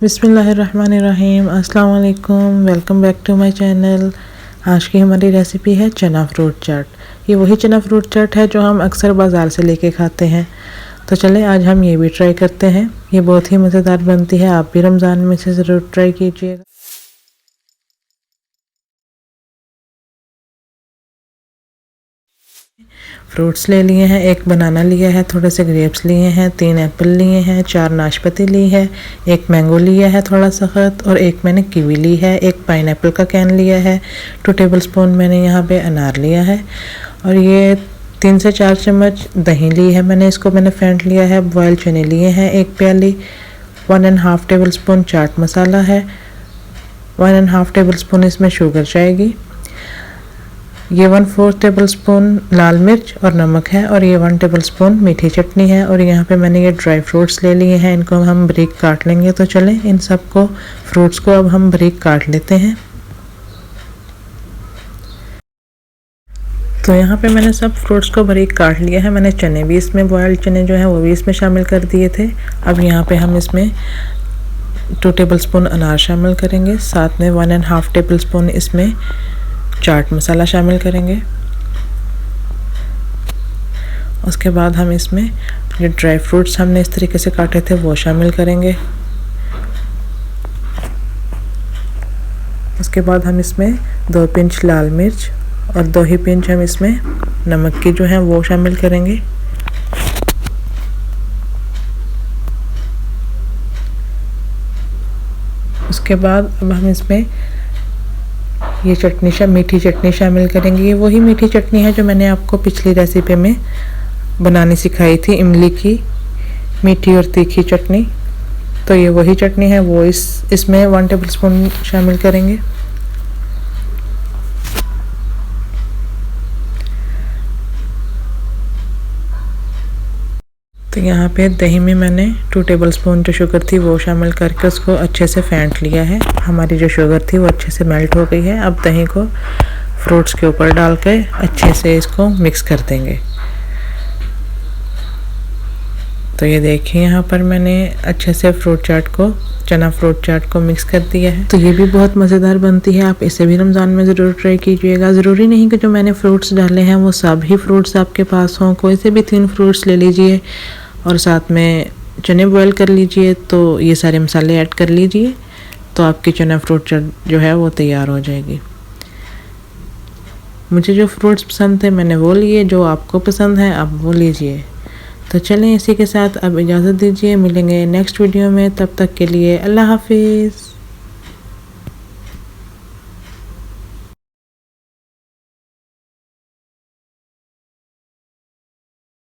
बिस्मिल्लाहिर्रहमानिर्रहीम। अस्सलाम वालेकुम, welcome back to my channel. आज की हमारी रेसिपी है चना फ्रूट चाट। ये वही चना फ्रूट चाट है जो हम अक्सर बाज़ार से लेके खाते हैं। तो चलें आज हम ये भी ट्राई करते हैं। ये बहुत ही मज़ेदार बनती है, आप भी रमज़ान में से ज़रूर ट्राई कीजिएगा। फ्रूट्स ले लिए हैं, एक बनाना लिया है, थोड़े से ग्रेप्स लिए हैं, 3 एप्पल लिए हैं, 4 नाशपाती ली है, एक मैंगो लिया है थोड़ा सख्त, और एक मैंने कीवी ली है, एक पाइनएप्पल का कैन लिया है, 2 टेबलस्पून मैंने यहाँ पे अनार लिया है, और ये 3 से 4 चम्मच दही ली है मैंने फेंट लिया है। बॉयल चने लिए हैं 1 प्याली, 1.5 टेबलस्पून चाट मसाला है, 1.5 टेबलस्पून इसमें शुगर जाएगी, ये 1/4 टेबलस्पून लाल मिर्च और नमक है, और ये 1 टेबलस्पून मीठी चटनी है। और यहाँ पे मैंने ये ड्राई फ्रूट्स ले लिए हैं, इनको हम बारीक काट लेंगे। तो चलें इन सबको फ्रूट्स को अब हम बारीक काट लेते हैं। तो यहाँ पे मैंने सब फ्रूट्स को बारीक काट लिया है। मैंने चने भी इसमें, बॉयल्ड चने जो हैं वो भी इसमें शामिल कर दिए थे। अब यहाँ पे हम इसमें 2 टेबलस्पून अनार शामिल करेंगे, साथ में 1.5 टेबलस्पून इसमें चाट मसाला शामिल करेंगे। उसके बाद हम इसमें जो ड्राई फ्रूट्स हमने इस तरीके से काटे थे वो शामिल करेंगे। उसके बाद हम इसमें 2 पिंच लाल मिर्च और 2 ही पिंच हम इसमें नमक की जो है वो शामिल करेंगे। उसके बाद अब हम इसमें ये मीठी चटनी शामिल करेंगे। ये वही मीठी चटनी है जो मैंने आपको पिछली रेसिपी में बनानी सिखाई थी, इमली की मीठी और तीखी चटनी। तो ये वही चटनी है, वो इसमें 1 टेबलस्पून शामिल करेंगे। तो यहाँ पे दही में मैंने 2 टेबलस्पून जो शुगर थी वो शामिल करके उसको अच्छे से फेंट लिया है। हमारी जो शुगर थी वो अच्छे से मेल्ट हो गई है। अब दही को फ्रूट्स के ऊपर डाल के अच्छे से इसको मिक्स कर देंगे। तो ये देखिए यहाँ पर मैंने अच्छे से चना फ्रूट चाट को मिक्स कर दिया है। तो ये भी बहुत मज़ेदार बनती है, आप इसे भी रमज़ान में ज़रूर ट्राई कीजिएगा। ज़रूरी नहीं कि जो मैंने फ्रूट्स डाले हैं वो सब ही फ्रूट्स आपके पास हों, कोई से भी 3 फ्रूट्स ले लीजिए और साथ में चने बॉयल कर लीजिए। तो ये सारे मसाले ऐड कर लीजिए, तो आपकी चना फ्रूट चाट जो है वो तैयार हो जाएगी। मुझे जो फ्रूट्स पसंद थे मैंने वो लिए, जो आपको पसंद है आप वो लीजिए। तो चलें इसी के साथ अब इजाज़त दीजिए, मिलेंगे नेक्स्ट वीडियो में। तब तक के लिए अल्लाह हाफिज़।